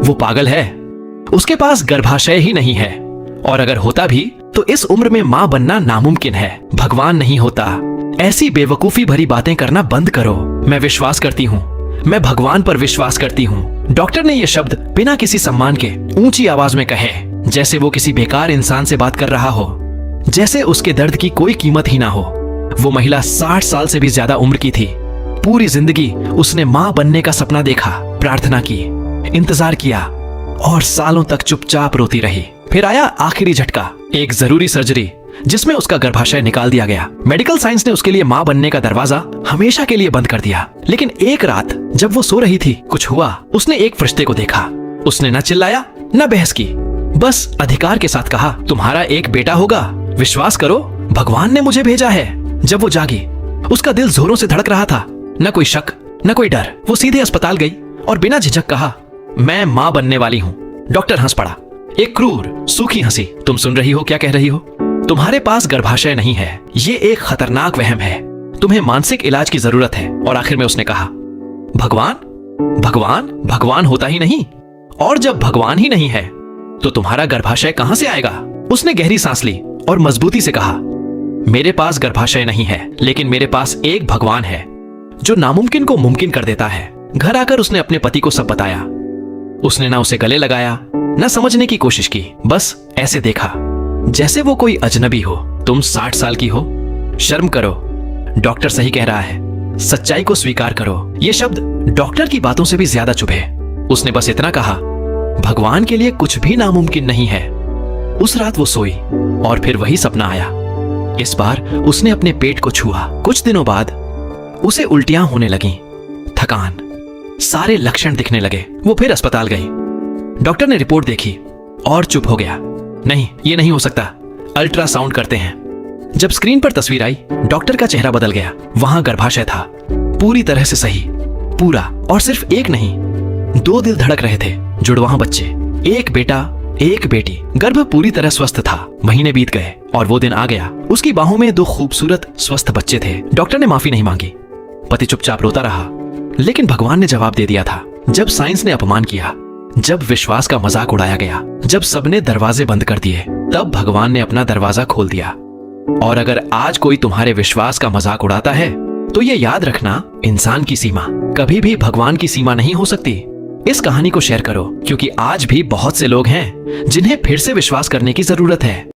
वो पागल है, उसके पास गर्भाशय ही नहीं है, और अगर होता भी तो इस उम्र में मां बनना नामुमकिन है। भगवान नहीं होता। ऐसी बेवकूफी भरी बातें करना बंद करो। मैं विश्वास करती हूँ, मैं भगवान पर विश्वास करती हूँ। डॉक्टर ने ये शब्द बिना किसी सम्मान के ऊंची आवाज में कहे, जैसे वो किसी बेकार इंसान से बात कर रहा हो, जैसे उसके दर्द की कोई कीमत ही ना हो। वो महिला 60 साल से भी ज्यादा उम्र की थी। पूरी जिंदगी उसने मां बनने का सपना देखा, प्रार्थना की, इंतजार किया और सालों तक चुपचाप रोती रही। फिर आया आखिरी झटका, एक जरूरी सर्जरी जिसमें उसका गर्भाशय निकाल दिया गया। मेडिकल साइंस ने उसके लिए मां बनने का दरवाजा हमेशा के लिए बंद कर दिया। लेकिन एक रात जब वो सो रही थी, कुछ हुआ। उसने एक फरिश्ते को देखा। उसने न चिल्लाया न बहस की, बस अधिकार के साथ कहा, तुम्हारा एक बेटा होगा, विश्वास करो, भगवान ने मुझे भेजा है। जब वो जागी, उसका दिल जोरों से धड़क रहा था। न कोई शक न कोई डर। वो सीधे अस्पताल गई और बिना झिझक कहा, मैं मां बनने वाली हूं। डॉक्टर हंस पड़ा, एक क्रूर सूखी हंसी। तुम सुन रही हो क्या कह रही हो? तुम्हारे पास गर्भाशय नहीं है, ये एक खतरनाक वहम है, तुम्हें मानसिक इलाज की जरूरत है। और आखिर में उसने कहा, भगवान भगवान भगवान होता ही नहीं, और जब भगवान ही नहीं है तो तुम्हारा गर्भाशय कहां से आएगा? उसने गहरी सांस ली और मजबूती से कहा, मेरे पास गर्भाशय नहीं है, लेकिन मेरे पास एक भगवान है जो नामुमकिन को मुमकिन कर देता है। घर आकर उसने अपने पति को सब बताया। उसने ना उसे गले लगाया न समझने की कोशिश की, बस ऐसे देखा जैसे वो कोई अजनबी हो। तुम 60 साल की हो, शर्म करो, डॉक्टर सही कह रहा है, सच्चाई को स्वीकार करो। ये शब्द डॉक्टर की बातों से भी ज्यादा चुभे। उसने बस इतना कहा, भगवान के लिए कुछ भी नामुमकिन नहीं है। उस रात वो सोई और फिर वही सपना आया। इस बार उसने अपने पेट को छुआ। कुछ दिनों बाद उसे उल्टियां होने लगीं, थकान, सारे लक्षण दिखने लगे। वो फिर अस्पताल गई। डॉक्टर ने रिपोर्ट देखी और चुप हो गया। नहीं, ये नहीं हो सकता, अल्ट्रासाउंड करते हैं। जब स्क्रीन पर तस्वीर आई, डॉक्टर का चेहरा बदल गया। वहां गर्भाशय था, पूरी तरह से सही, पूरा। और सिर्फ एक नहीं, 2 दिल धड़क रहे थे, जुड़वां बच्चे, एक बेटा एक बेटी। गर्भ पूरी तरह स्वस्थ था। महीने बीत गए और वो दिन आ गया। उसकी बाहों में 2 खूबसूरत स्वस्थ बच्चे थे। डॉक्टर ने माफी नहीं मांगी, पति चुपचाप रोता रहा, लेकिन भगवान ने जवाब दे दिया था। जब साइंस ने अपमान किया, जब विश्वास का मजाक उड़ाया गया, जब सबने दरवाजे बंद कर दिए, तब भगवान ने अपना दरवाजा खोल दिया। और अगर आज कोई तुम्हारे विश्वास का मजाक उड़ाता है, तो ये याद रखना, इंसान की सीमा कभी भी भगवान की सीमा नहीं हो सकती। इस कहानी को शेयर करो, क्योंकि आज भी बहुत से लोग हैं जिन्हें फिर से विश्वास करने की जरूरत है।